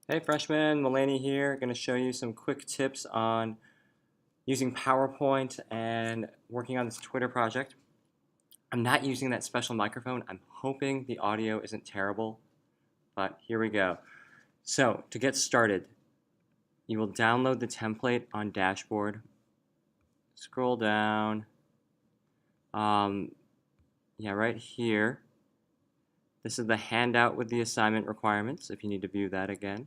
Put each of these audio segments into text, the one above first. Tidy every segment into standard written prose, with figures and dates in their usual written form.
Hey freshmen, Mulaney here. Going to show you some quick tips on using PowerPoint and working on this Twitter project. I'm not using that special microphone. I'm hoping the audio isn't terrible, but here we go. So to get started, you will download the template on Dashboard. Scroll down. Right here. This is the handout with the assignment requirements if you need to view that again.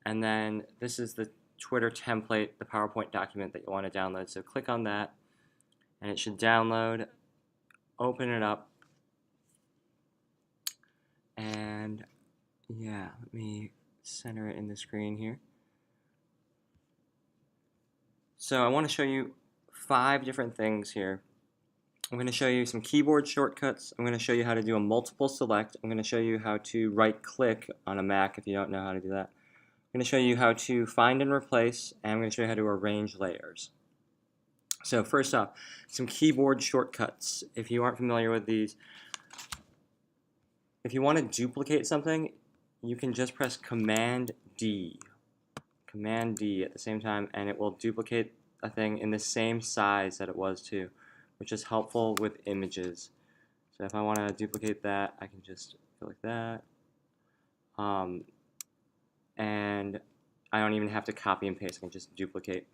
And then this is the Twitter template, the PowerPoint document that you want to download. So click on that, and it should download. Open it up, and let me center it in the screen here. So I want to show you 5 different things here. I'm going to show you some keyboard shortcuts. I'm going to show you how to do a multiple select. I'm going to show you how to right-click on a Mac if you don't know how to do that. I'm going to show you how to find and replace, and I'm going to show you how to arrange layers. So first off, some keyboard shortcuts. If you aren't familiar with these, if you want to duplicate something, you can just press Command D at the same time, and it will duplicate a thing in the same size that it was too, which is helpful with images. So if I want to duplicate that, I can just go like that. And I don't even have to copy and paste, I can just duplicate.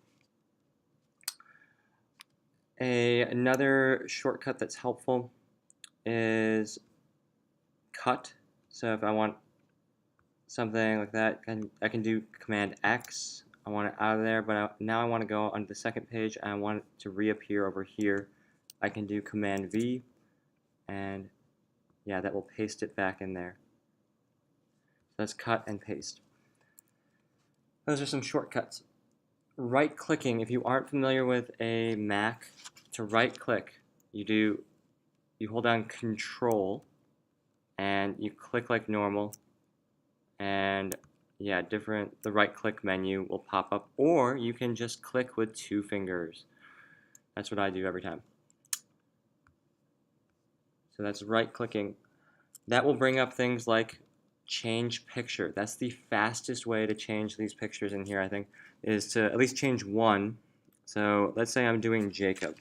Another shortcut that's helpful is cut. So if I want something like that, I can do Command X. I want it out of there, but now I want to go on the second page and I want it to reappear over here. I can do Command V, and that will paste it back in there. So that's cut and paste. Those are some shortcuts. Right-clicking, if you aren't familiar with a Mac, to right-click, you hold down Control, and you click like normal, and the right-click menu will pop up, or you can just click with 2 fingers. That's what I do every time. So that's right-clicking. That will bring up things like change picture. That's the fastest way to change these pictures in here, I think, is to at least change one. So let's say I'm doing Jacob.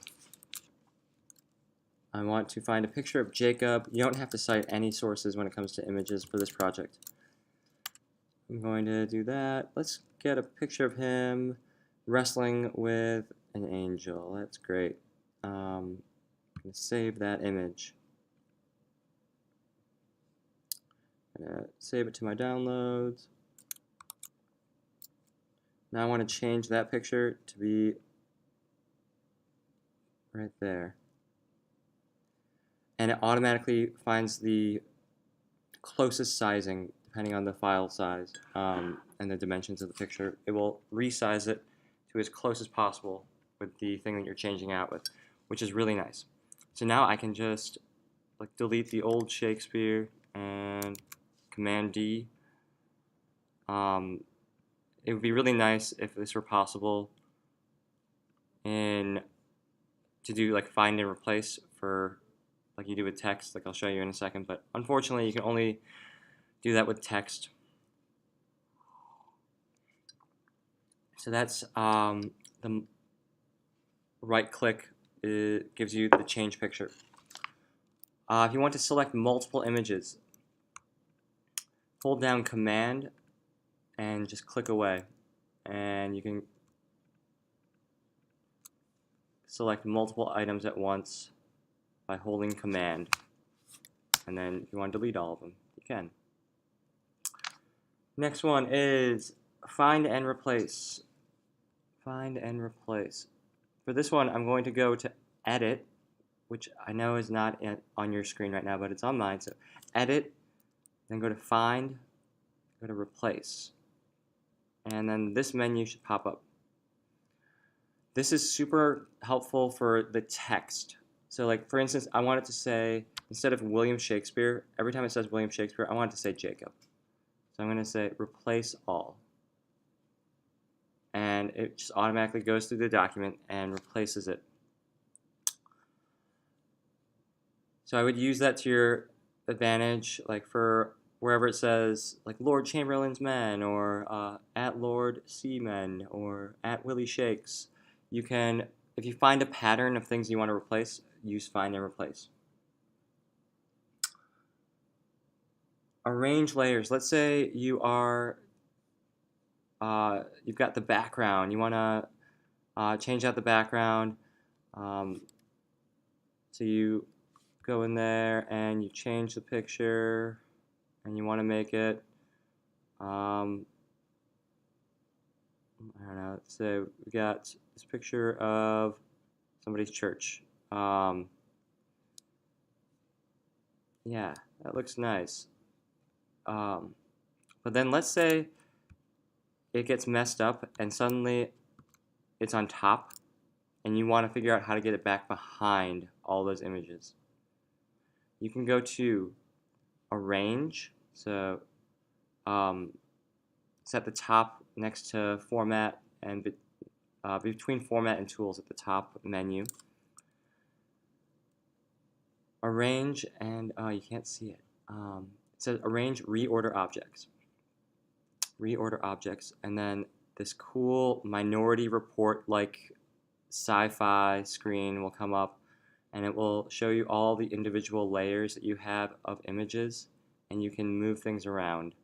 I want to find a picture of Jacob. You don't have to cite any sources when it comes to images for this project. I'm going to do that. Let's get a picture of him wrestling with an angel. That's great. I'm going to save that image. I'm going to save it to my downloads. Now I want to change that picture to be right there. And it automatically finds the closest sizing depending on the file size and the dimensions of the picture. It will resize it to as close as possible with the thing that you're changing out with, which is really nice. So now I can just delete the old Shakespeare and Command D. It would be really nice if this were possible to do find and replace for like you do with text, like I'll show you in a second, but unfortunately you can only do that with text. So that's the right click gives you the change picture. If you want to select multiple images, hold down Command and just click away, and you can select multiple items at once by holding Command. And then if you want to delete all of them, you can. Next one is find and replace. Find and replace. For this one, I'm going to go to Edit, which I know is not on your screen right now, but it's on mine. So Edit, then go to Find, go to Replace. And then this menu should pop up. This is super helpful for the text. So like, for instance, I want it to say, instead of William Shakespeare, every time it says William Shakespeare, I want it to say Jacob. So I'm going to say replace all. And it just automatically goes through the document and replaces it. So I would use that to your advantage, like for wherever it says like Lord Chamberlain's Men or at Lord Seamen or at Willie Shakes, you can, if you find a pattern of things you want to replace, use find and replace. Arrange layers. Let's say you are you've got the background. You want to change out the background. So you go in there and you change the picture, and you want to make it. I don't know. So we got this picture of somebody's church. Yeah, that looks nice. But then let's say it gets messed up and suddenly it's on top and you want to figure out how to get it back behind all those images. You can go to Arrange, so it's at the top next to Format and between Format and Tools at the top menu. Arrange and you can't see it. It says Arrange Reorder Objects. Reorder Objects, and then this cool Minority Report like sci-fi screen will come up, and it will show you all the individual layers that you have of images, and you can move things around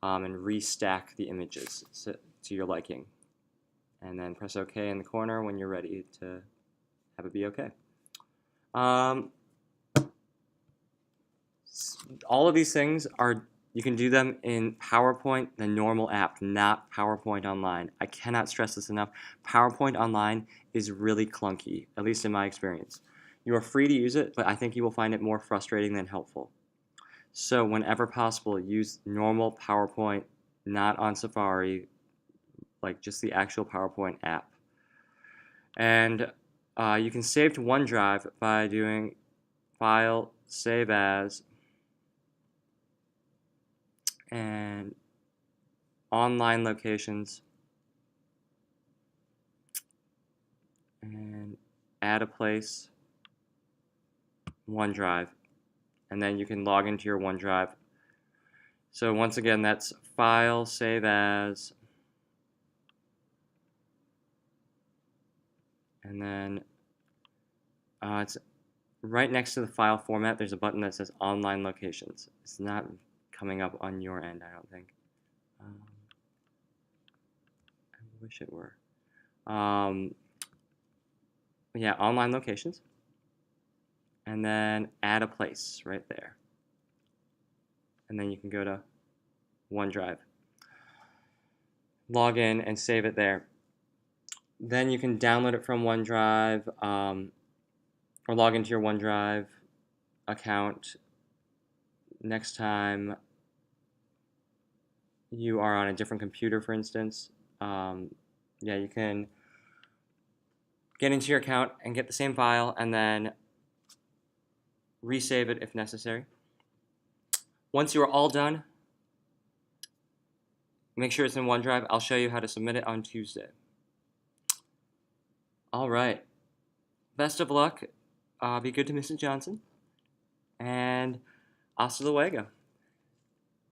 and restack the images to your liking, and then press OK in the corner when you're ready to have it be OK. All of these things are, you can do them in PowerPoint, the normal app, not PowerPoint Online. I cannot stress this enough. PowerPoint Online is really clunky, at least in my experience. You are free to use it, but I think you will find it more frustrating than helpful. So whenever possible, use normal PowerPoint, not on Safari, like just the actual PowerPoint app. And you can save to OneDrive by doing File, Save As, and Online Locations, and Add a Place, OneDrive, and then you can log into your OneDrive. So once again, that's File, Save As, and then it's right next to the file format. There's a button that says Online Locations. It's not coming up on your end, I don't think. I wish it were. Yeah, Online Locations, and then Add a Place right there, and then you can go to OneDrive, log in, and save it there. Then you can download it from OneDrive, or log into your OneDrive account next time you are on a different computer, for instance. Yeah, you can get into your account and get the same file and then resave it if necessary. Once you are all done, make sure it's in OneDrive. I'll show you how to submit it on Tuesday. All right. Best of luck. Be good to Mrs. Johnson. And hasta luego.